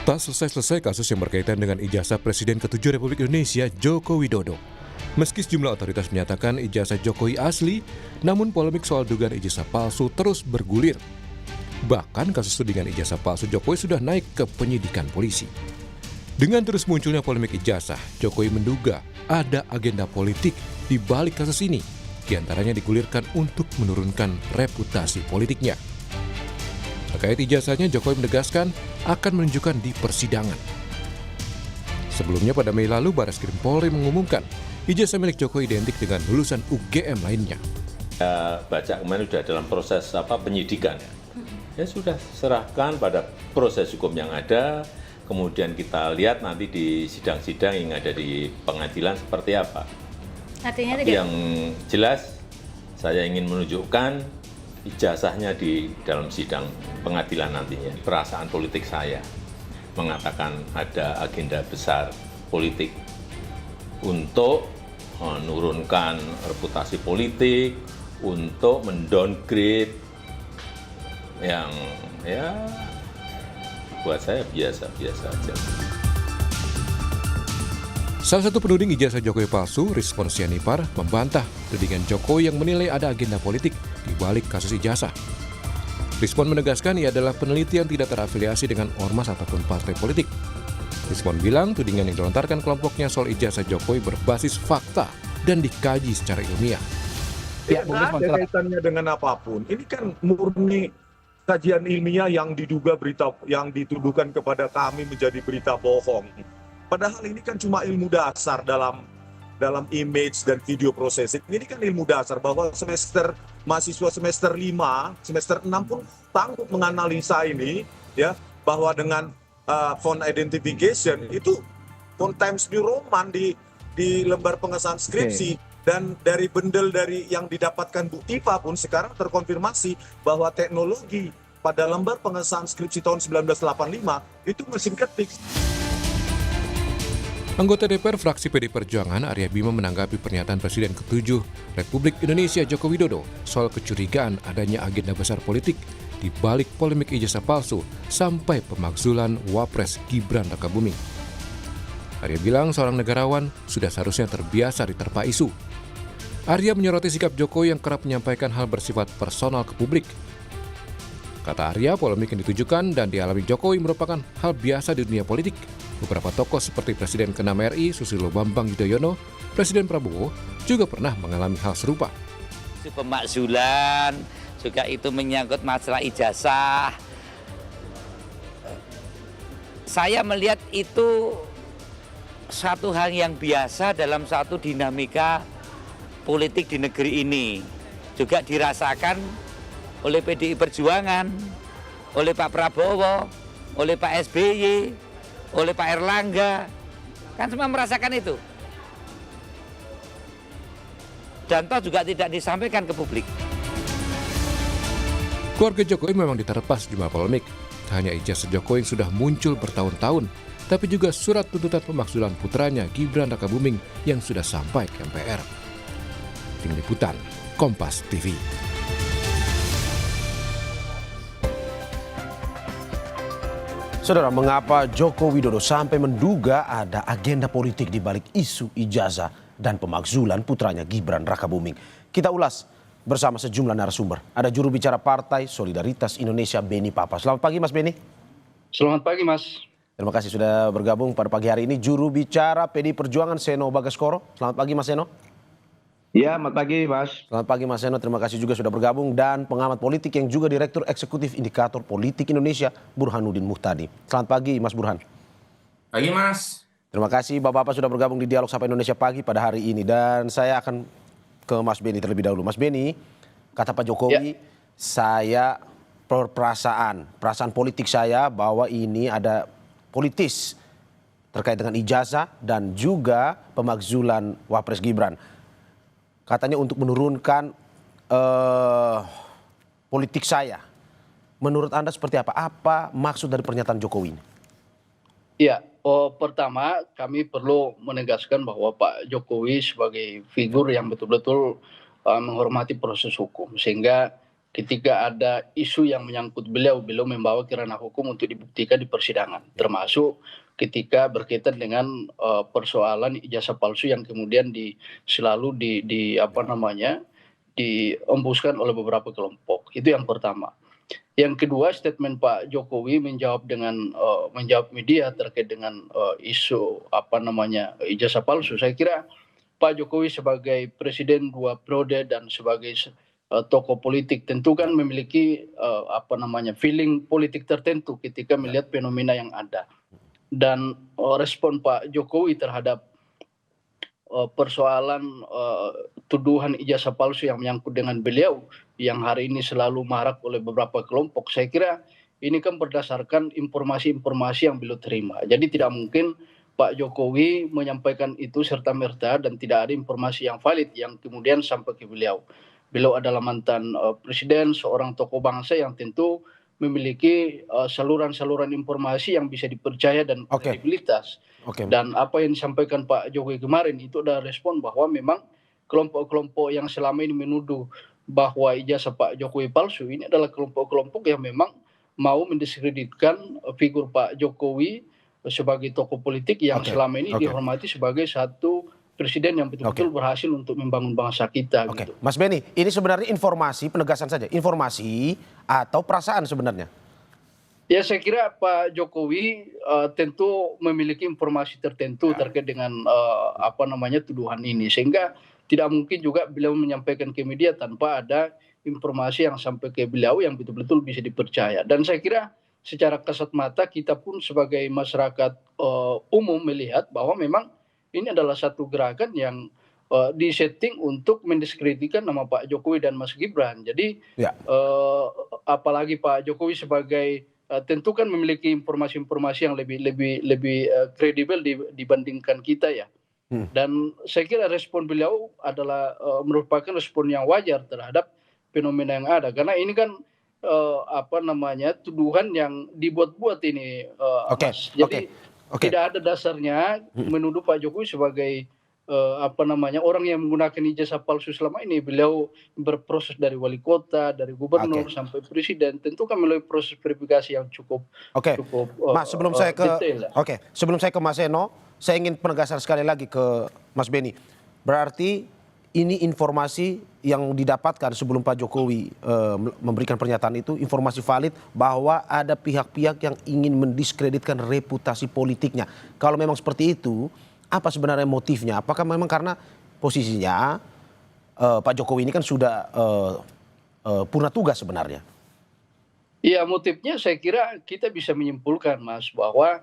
Tak selesai-selesai kasus yang berkaitan dengan ijazah Presiden ke-7 Republik Indonesia, Joko Widodo. Meski sejumlah otoritas menyatakan ijazah Jokowi asli, namun polemik soal dugaan ijazah palsu terus bergulir. Bahkan kasus tudingan ijazah palsu Jokowi sudah naik ke penyidikan polisi. Dengan terus munculnya polemik ijazah, Jokowi menduga ada agenda politik di balik kasus ini, diantaranya digulirkan untuk menurunkan reputasi politiknya. Terkait ijazahnya, Jokowi menegaskan akan menunjukkan di persidangan. Sebelumnya pada Mei lalu, Barreskrim Polri mengumumkan ijazah milik Jokowi identik dengan lulusan UGM lainnya. Baca kemarin sudah dalam proses penyidikan. Ya sudah serahkan pada proses hukum yang ada, kemudian kita lihat nanti di sidang-sidang yang ada di pengadilan seperti apa. Artinya tidak. Yang jelas saya ingin menunjukkan ijazahnya di dalam sidang pengadilan nantinya. Perasaan politik saya mengatakan ada agenda besar politik untuk menurunkan reputasi politik, untuk mendowngrade yang ya buat saya biasa-biasa aja. Salah satu penuding ijazah Jokowi palsu, Rizwan Sianipar, membantah tudingan Jokowi yang menilai ada agenda politik di balik kasus ijazah. Rizwan menegaskan ia adalah peneliti yang tidak terafiliasi dengan ormas ataupun partai politik. Rizwan bilang tudingan yang dilontarkan kelompoknya soal ijazah Jokowi berbasis fakta dan dikaji secara ilmiah. Ya, nggak ada kaitannya dengan apapun. Ini kan murni kajian ilmiah yang diduga berita yang dituduhkan kepada kami menjadi berita bohong. Padahal ini kan cuma ilmu dasar dalam image dan video processing. Ini kan ilmu dasar bahwa mahasiswa semester 5, semester 6 pun sanggup menganalisa ini, ya, bahwa dengan font identification itu font Times New Roman di lembar pengesahan skripsi. Dan dari bundle dari yang didapatkan Bu Tifa pun sekarang terkonfirmasi bahwa teknologi pada lembar pengesahan skripsi tahun 1985 itu mesin ketik. Anggota DPR fraksi PD Perjuangan Arya Bima menanggapi pernyataan Presiden ke-7 Republik Indonesia Joko Widodo soal kecurigaan adanya agenda besar politik di balik polemik ijazah palsu sampai pemakzulan Wapres Gibran Rakabuming. Arya bilang seorang negarawan sudah seharusnya terbiasa diterpa isu. Arya menyoroti sikap Jokowi yang kerap menyampaikan hal bersifat personal ke publik. Kata Arya, polemik yang ditujukan dan dialami Jokowi merupakan hal biasa di dunia politik. Beberapa tokoh seperti Presiden ke-6 RI Susilo Bambang Yudhoyono, Presiden Prabowo juga pernah mengalami hal serupa. Pemakzulan, juga itu menyangkut masalah ijazah. Saya melihat itu satu hal yang biasa dalam satu dinamika politik di negeri ini. Juga dirasakan oleh PDI Perjuangan, oleh Pak Prabowo, oleh Pak SBY, oleh Pak Erlangga, kan semua merasakan itu. Dan toh juga tidak disampaikan ke publik. Keluarga Jokowi memang diterpa sejumlah polemik. Tak hanya ijazah Jokowi yang sudah muncul bertahun-tahun, tapi juga surat tuntutan pemakzulan putranya Gibran Rakabuming yang sudah sampai ke MPR. Tim Liputan, Kompas TV. Saudara, mengapa Joko Widodo sampai menduga ada agenda politik di balik isu ijazah dan pemakzulan putranya Gibran Rakabuming? Kita ulas bersama sejumlah narasumber. Ada juru bicara Partai Solidaritas Indonesia, Beni Papas. Selamat pagi, Mas Beni. Selamat pagi, Mas. Terima kasih sudah bergabung pada pagi hari ini. Juru bicara PDI Perjuangan, Seno Bagaskoro. Selamat pagi, Mas Seno. Ya, selamat pagi, Mas. Selamat pagi, Mas Seno. Terima kasih juga sudah bergabung. Dan pengamat politik yang juga Direktur Eksekutif Indikator Politik Indonesia, Burhanuddin Muhtadi. Selamat pagi, Mas Burhan. Pagi, Mas. Terima kasih Bapak-Bapak sudah bergabung di Dialog Sapa Indonesia Pagi pada hari ini. Dan saya akan ke Mas Beni terlebih dahulu. Mas Beni, kata Pak Jokowi, saya perasaan politik saya bahwa ini ada politis terkait dengan ijazah dan juga pemakzulan Wapres Gibran. Katanya untuk menurunkan politik saya. Menurut Anda seperti apa? Apa maksud dari pernyataan Jokowi ini? Ya, pertama kami perlu menegaskan bahwa Pak Jokowi sebagai figur yang betul-betul menghormati proses hukum. Sehingga ketika ada isu yang menyangkut beliau membawa ke ranah hukum untuk dibuktikan di persidangan, termasuk ketika berkaitan dengan persoalan ijazah palsu yang kemudian selalu diembuskan oleh beberapa kelompok. Itu yang pertama. Yang kedua, statement Pak Jokowi menjawab media terkait dengan isu ijazah palsu. Saya kira Pak Jokowi sebagai presiden 2 periode dan sebagai tokoh politik tentu kan memiliki feeling politik tertentu ketika melihat fenomena yang ada. Dan respon Pak Jokowi terhadap persoalan tuduhan ijazah palsu yang menyangkut dengan beliau yang hari ini selalu marak oleh beberapa kelompok, saya kira ini kan berdasarkan informasi-informasi yang beliau terima. Jadi tidak mungkin Pak Jokowi menyampaikan itu serta-merta dan tidak ada informasi yang valid yang kemudian sampai ke beliau. Beliau adalah mantan presiden, seorang tokoh bangsa yang tentu memiliki saluran-saluran informasi yang bisa dipercaya dan kredibilitas. Dan apa yang disampaikan Pak Jokowi kemarin itu adalah respon bahwa memang kelompok-kelompok yang selama ini menuduh bahwa ijazah Pak Jokowi palsu ini adalah kelompok-kelompok yang memang mau mendiskreditkan figur Pak Jokowi sebagai tokoh politik yang selama ini dihormati sebagai satu presiden yang betul-betul berhasil untuk membangun bangsa kita. Gitu. Mas Benny, ini sebenarnya informasi, penegasan saja, informasi atau perasaan sebenarnya? Ya, saya kira Pak Jokowi tentu memiliki informasi tertentu terkait dengan tuduhan ini, sehingga tidak mungkin juga beliau menyampaikan ke media tanpa ada informasi yang sampai ke beliau yang betul-betul bisa dipercaya. Dan saya kira secara kasat mata kita pun sebagai masyarakat umum melihat bahwa memang ini adalah satu gerakan yang disetting untuk mendiskreditkan nama Pak Jokowi dan Mas Gibran. Jadi apalagi Pak Jokowi sebagai tentu kan memiliki informasi-informasi yang lebih kredibel dibandingkan kita ya. Dan saya kira respon beliau adalah merupakan respon yang wajar terhadap fenomena yang ada, karena ini kan tuduhan yang dibuat-buat ini, Mas. Jadi tidak ada dasarnya menuduh Pak Jokowi sebagai orang yang menggunakan ijazah palsu selama ini. Beliau berproses dari wali kota, dari gubernur sampai presiden, tentu kan melalui proses verifikasi yang cukup Mas, sebelum saya ke detail. Sebelum saya ke Mas Eno, saya ingin penegasan sekali lagi ke Mas Benny. Berarti ini informasi yang didapatkan sebelum Pak Jokowi memberikan pernyataan itu, informasi valid bahwa ada pihak-pihak yang ingin mendiskreditkan reputasi politiknya. Kalau memang seperti itu, apa sebenarnya motifnya? Apakah memang karena posisinya Pak Jokowi ini kan sudah purna tugas sebenarnya? Iya, motifnya saya kira kita bisa menyimpulkan, Mas, bahwa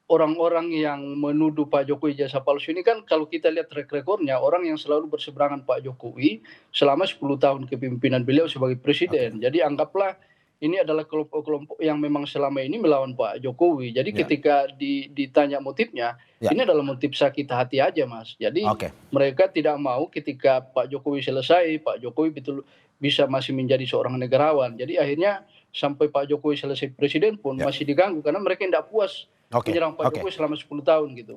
orang-orang yang menuduh Pak Jokowi ijazah palsu ini kan kalau kita lihat track recordnya, orang yang selalu berseberangan Pak Jokowi selama 10 tahun kepemimpinan beliau sebagai presiden. Jadi anggaplah ini adalah kelompok-kelompok yang memang selama ini melawan Pak Jokowi. Jadi ketika ditanya motifnya, ini adalah motif sakit hati aja, Mas. Jadi mereka tidak mau ketika Pak Jokowi selesai, Pak Jokowi betul bisa masih menjadi seorang negarawan. Jadi akhirnya sampai Pak Jokowi selesai presiden pun masih diganggu karena mereka tidak puas menyerang Pak Jokowi selama 10 tahun gitu.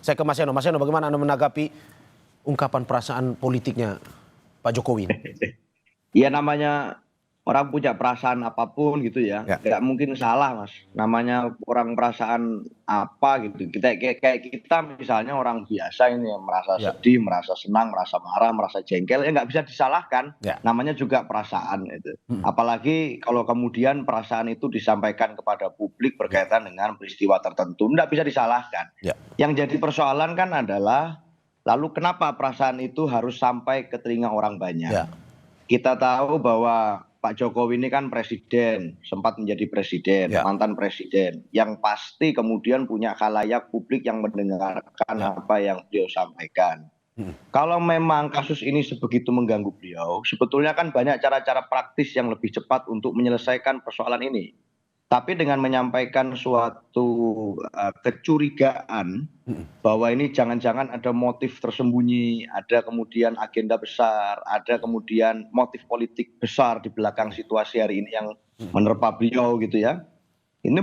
Saya ke Mas Eno. Mas Eno, bagaimana Anda menanggapi ungkapan perasaan politiknya Pak Jokowi ini? Ya, namanya orang punya perasaan apapun gitu ya, nggak mungkin salah, Mas. Namanya orang perasaan apa gitu. Kayak kita misalnya orang biasa ini yang merasa sedih, merasa senang, merasa marah, merasa jengkel, ya nggak bisa disalahkan. Namanya juga perasaan itu. Apalagi kalau kemudian perasaan itu disampaikan kepada publik berkaitan dengan peristiwa tertentu, nggak bisa disalahkan. Yang jadi persoalan kan adalah lalu kenapa perasaan itu harus sampai ke telinga orang banyak? Kita tahu bahwa Pak Jokowi ini kan presiden, sempat menjadi presiden, mantan presiden, yang pasti kemudian punya khalayak publik yang mendengarkan apa yang beliau sampaikan. Kalau memang kasus ini sebegitu mengganggu beliau, sebetulnya kan banyak cara-cara praktis yang lebih cepat untuk menyelesaikan persoalan ini. Tapi dengan menyampaikan suatu kecurigaan bahwa ini jangan-jangan ada motif tersembunyi, ada kemudian agenda besar, ada kemudian motif politik besar di belakang situasi hari ini yang menerpa beliau gitu ya. Ini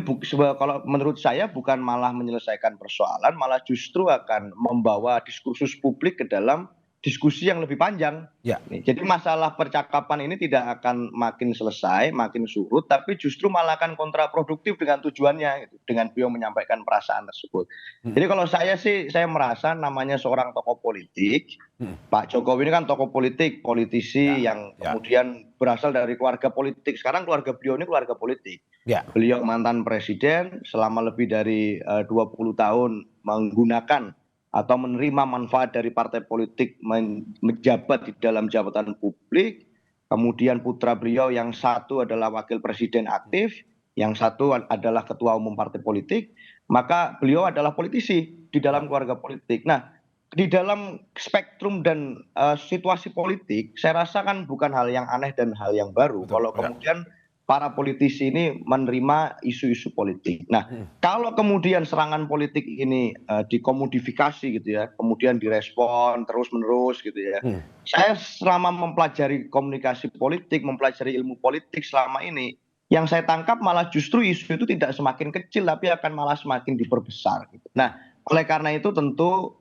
kalau menurut saya bukan malah menyelesaikan persoalan, malah justru akan membawa diskursus publik ke dalam diskusi yang lebih panjang. Ya. Jadi masalah percakapan ini tidak akan makin selesai, makin surut, tapi justru malah akan kontraproduktif dengan tujuannya, gitu, dengan beliau menyampaikan perasaan tersebut. Jadi kalau saya sih, saya merasa namanya seorang tokoh politik, Pak Jokowi ini kan tokoh politik, politisi yang kemudian berasal dari keluarga politik. Sekarang keluarga beliau ini keluarga politik. Ya. Beliau mantan presiden selama lebih dari 20 tahun menggunakan atau menerima manfaat dari partai politik menjabat di dalam jabatan publik. Kemudian putra beliau yang satu adalah wakil presiden aktif, yang satu adalah ketua umum partai politik, maka beliau adalah politisi di dalam keluarga politik. Nah, di dalam spektrum dan situasi politik, saya rasa kan bukan hal yang aneh dan hal yang baru kalau kemudian para politisi ini menerima isu-isu politik. Nah, kalau kemudian serangan politik ini dikomodifikasi gitu ya, kemudian direspon terus-menerus gitu ya. Saya selama mempelajari komunikasi politik, mempelajari ilmu politik selama ini, yang saya tangkap malah justru isu itu tidak semakin kecil, tapi akan malah semakin diperbesar. Gitu. Nah, oleh karena itu tentu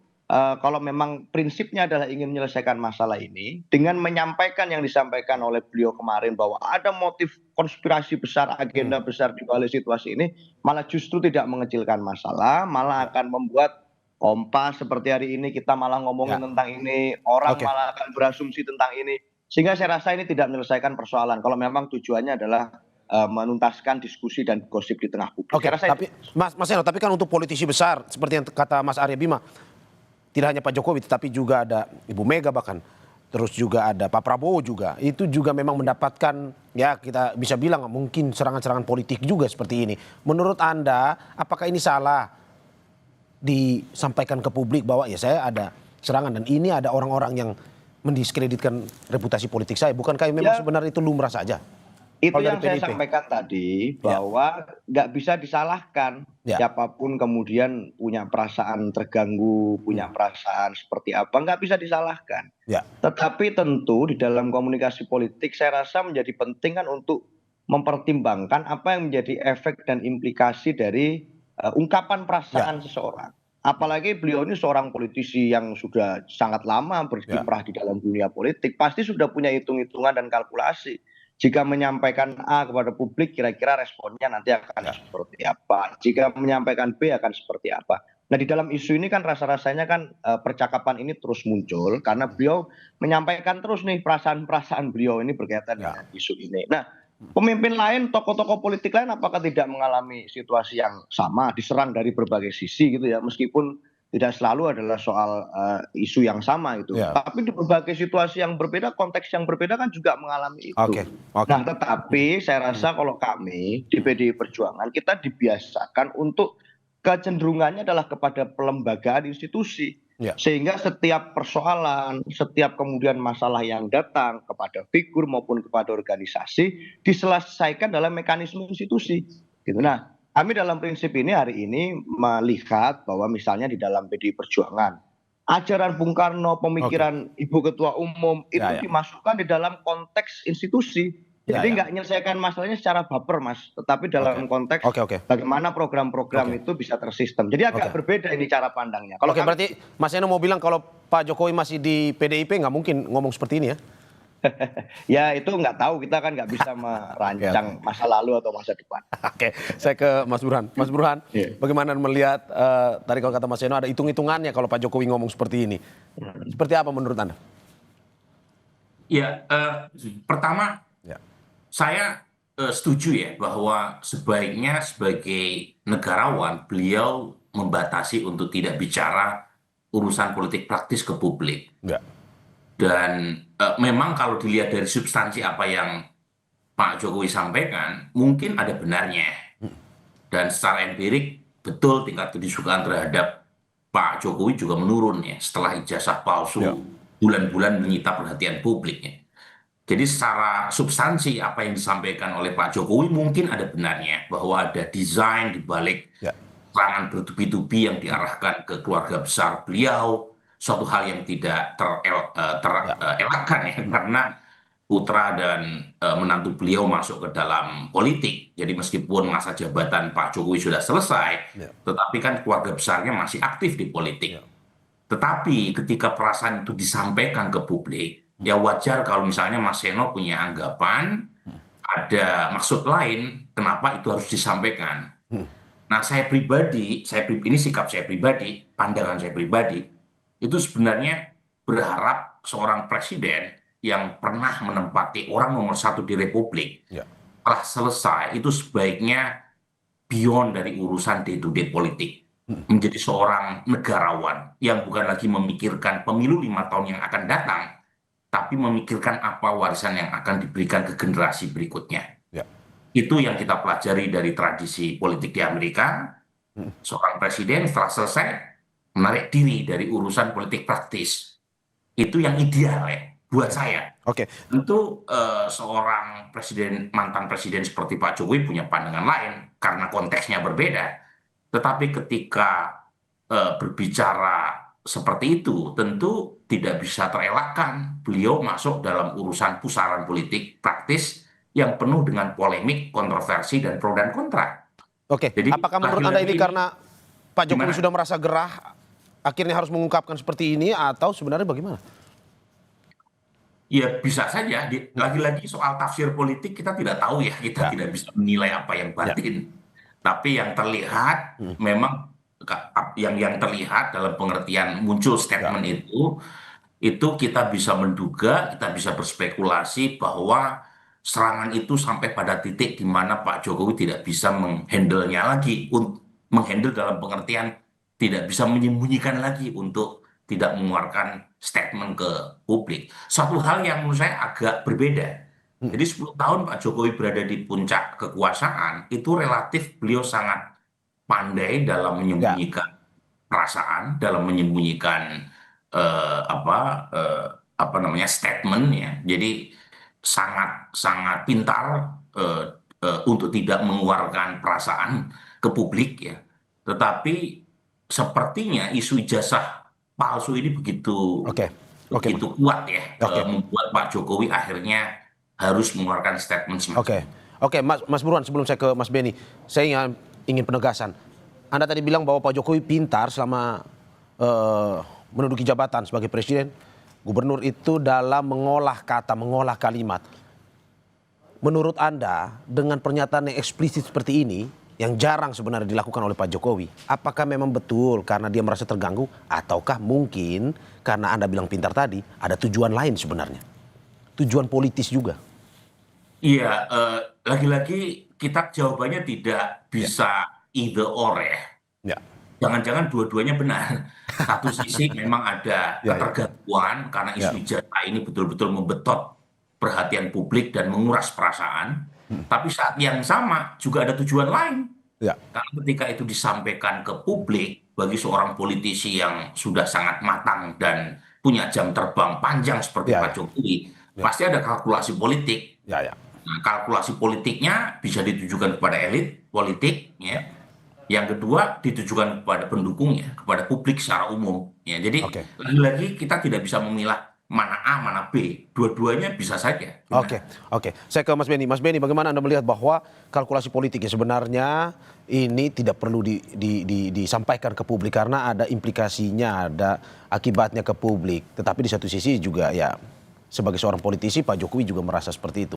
kalau memang prinsipnya adalah ingin menyelesaikan masalah ini, dengan menyampaikan yang disampaikan oleh beliau kemarin bahwa ada motif konspirasi besar, agenda besar di balik situasi ini, malah justru tidak mengecilkan masalah, malah akan membuat kompas seperti hari ini kita malah ngomongin tentang ini, orang malah akan berasumsi tentang ini, sehingga saya rasa ini tidak menyelesaikan persoalan. Kalau memang tujuannya adalah menuntaskan diskusi dan gosip di tengah publik. Oke, tapi Mas Eno, tapi kan untuk politisi besar seperti yang kata Mas Arya Bima, tidak hanya Pak Jokowi, tetapi juga ada Ibu Mega bahkan, terus juga ada Pak Prabowo juga. Itu juga memang mendapatkan, ya kita bisa bilang mungkin serangan-serangan politik juga seperti ini. Menurut Anda, apakah ini salah disampaikan ke publik bahwa ya saya ada serangan dan ini ada orang-orang yang mendiskreditkan reputasi politik saya? Bukankah memang sebenarnya itu lumrah saja? Itu yang saya sampaikan tadi, bahwa nggak bisa disalahkan siapapun kemudian punya perasaan terganggu, punya perasaan seperti apa, nggak bisa disalahkan. Tetapi tentu di dalam komunikasi politik saya rasa menjadi penting kan untuk mempertimbangkan apa yang menjadi efek dan implikasi dari ungkapan perasaan seseorang. Apalagi beliau ini seorang politisi yang sudah sangat lama berkiprah di dalam dunia politik, pasti sudah punya hitung-hitungan dan kalkulasi. Jika menyampaikan A kepada publik, kira-kira responnya nanti akan seperti apa. Jika menyampaikan B akan seperti apa. Nah, di dalam isu ini kan rasa-rasanya kan percakapan ini terus muncul karena beliau menyampaikan terus nih perasaan-perasaan beliau ini berkaitan dengan isu ini. Nah, pemimpin lain, tokoh-tokoh politik lain apakah tidak mengalami situasi yang sama, diserang dari berbagai sisi gitu ya, meskipun tidak selalu adalah soal isu yang sama gitu. Tapi di berbagai situasi yang berbeda, konteks yang berbeda kan juga mengalami itu. Nah, tetapi saya rasa kalau kami di PDI Perjuangan, kita dibiasakan untuk kecenderungannya adalah kepada pelembagaan institusi. Sehingga setiap persoalan, setiap kemudian masalah yang datang kepada figur maupun kepada organisasi, diselesaikan dalam mekanisme institusi. Gitu. Nah, kami dalam prinsip ini hari ini melihat bahwa misalnya di dalam PDI Perjuangan, ajaran Bung Karno, pemikiran Ibu Ketua Umum itu dimasukkan di dalam konteks institusi. Jadi nggak menyelesaikan masalahnya secara baper, Mas, tetapi dalam konteks bagaimana program-program itu bisa tersistem. Jadi agak berbeda ini cara pandangnya. Kalau berarti Mas Eno mau bilang kalau Pak Jokowi masih di PDIP nggak mungkin ngomong seperti ini ya? Ya itu nggak tahu, kita kan nggak bisa merancang masa lalu atau masa depan. Saya ke Mas Burhan. Mas Burhan, bagaimana melihat tadi kalau kata Mas Eno ada hitung-hitungannya kalau Pak Jokowi ngomong seperti ini? Seperti apa menurut Anda? Ya, pertama saya setuju ya bahwa sebaiknya sebagai negarawan beliau membatasi untuk tidak bicara urusan politik praktis ke publik. Dan memang kalau dilihat dari substansi apa yang Pak Jokowi sampaikan, mungkin ada benarnya. Dan secara empirik, betul tingkat kedisukaan terhadap Pak Jokowi juga menurun ya setelah ijazah palsu bulan-bulan menyita perhatian publik ya. Jadi secara substansi apa yang disampaikan oleh Pak Jokowi mungkin ada benarnya bahwa ada desain di balik serangan bertubi-tubi yang diarahkan ke keluarga besar beliau. Suatu hal yang tidak terelakkan ya, karena putra dan menantu beliau masuk ke dalam politik. Jadi meskipun masa jabatan Pak Jokowi sudah selesai, tetapi kan keluarga besarnya masih aktif di politik. Tetapi ketika perasaan itu disampaikan ke publik, ya wajar kalau misalnya Mas Seno punya anggapan, ada maksud lain, kenapa itu harus disampaikan. Nah, ini sikap saya pribadi, pandangan saya pribadi, itu sebenarnya berharap seorang presiden yang pernah menempati orang nomor satu di Republik, setelah selesai, itu sebaiknya beyond dari urusan day-to-day politik. Menjadi seorang negarawan yang bukan lagi memikirkan pemilu 5 tahun yang akan datang, tapi memikirkan apa warisan yang akan diberikan ke generasi berikutnya. Itu yang kita pelajari dari tradisi politik di Amerika. Seorang presiden setelah selesai menarik diri dari urusan politik praktis. Itu yang ideal ya buat saya. Tentu seorang mantan presiden seperti Pak Jokowi punya pandangan lain karena konteksnya berbeda. Tetapi ketika berbicara seperti itu, tentu tidak bisa terelakkan beliau masuk dalam urusan pusaran politik praktis yang penuh dengan polemik, kontroversi, dan pro dan kontra. Jadi, apakah menurut Anda ini karena Pak Jokowi sudah merasa gerah, akhirnya harus mengungkapkan seperti ini, atau sebenarnya bagaimana? Ya bisa saja, lagi-lagi soal tafsir politik kita tidak tahu ya, kita tidak bisa menilai apa yang batin. Tapi yang terlihat memang yang terlihat dalam pengertian muncul statement itu kita bisa menduga, kita bisa berspekulasi bahwa serangan itu sampai pada titik di mana Pak Jokowi tidak bisa menghandle-nya lagi, menghandle dalam pengertian tidak bisa menyembunyikan lagi untuk tidak mengeluarkan statement ke publik. Suatu hal yang menurut saya agak berbeda. Jadi 10 tahun Pak Jokowi berada di puncak kekuasaan, itu relatif beliau sangat pandai dalam menyembunyikan perasaan, dalam menyembunyikan statement ya. Jadi sangat pintar untuk tidak mengeluarkan perasaan ke publik ya. Tetapi sepertinya isu ijazah palsu ini begitu kuat ya, membuat Pak Jokowi akhirnya harus mengeluarkan statement semacam. Oke, Mas Burhan, sebelum saya ke Mas Beni, saya ingin penegasan. Anda tadi bilang bahwa Pak Jokowi pintar selama menduduki jabatan sebagai presiden, gubernur itu dalam mengolah kata, mengolah kalimat. Menurut Anda, dengan pernyataan yang eksplisit seperti ini, yang jarang sebenarnya dilakukan oleh Pak Jokowi, apakah memang betul karena dia merasa terganggu, ataukah mungkin karena Anda bilang pintar tadi, ada tujuan lain sebenarnya? Tujuan politis juga? Iya, lagi-lagi kita jawabannya tidak bisa either or ya. Jangan-jangan dua-duanya benar. Satu sisi memang ada ketergantungan karena isu ijazah ini betul-betul membetot perhatian publik dan menguras perasaan. Tapi saat yang sama juga ada tujuan lain. Karena ketika itu disampaikan ke publik bagi seorang politisi yang sudah sangat matang dan punya jam terbang panjang seperti Pak Jokowi, pasti ada kalkulasi politik. Nah, kalkulasi politiknya bisa ditujukan kepada elit politik ya. Yang kedua ditujukan kepada pendukungnya, kepada publik secara umum. Ya, jadi lagi-lagi kita tidak bisa memilah mana A, mana B. Dua-duanya bisa saja. Oke. Saya ke Mas Beni. Mas Beni, bagaimana Anda melihat bahwa kalkulasi politiknya sebenarnya ini tidak perlu disampaikan ke publik karena ada implikasinya, ada akibatnya ke publik. Tetapi di satu sisi juga ya sebagai seorang politisi Pak Jokowi juga merasa seperti itu.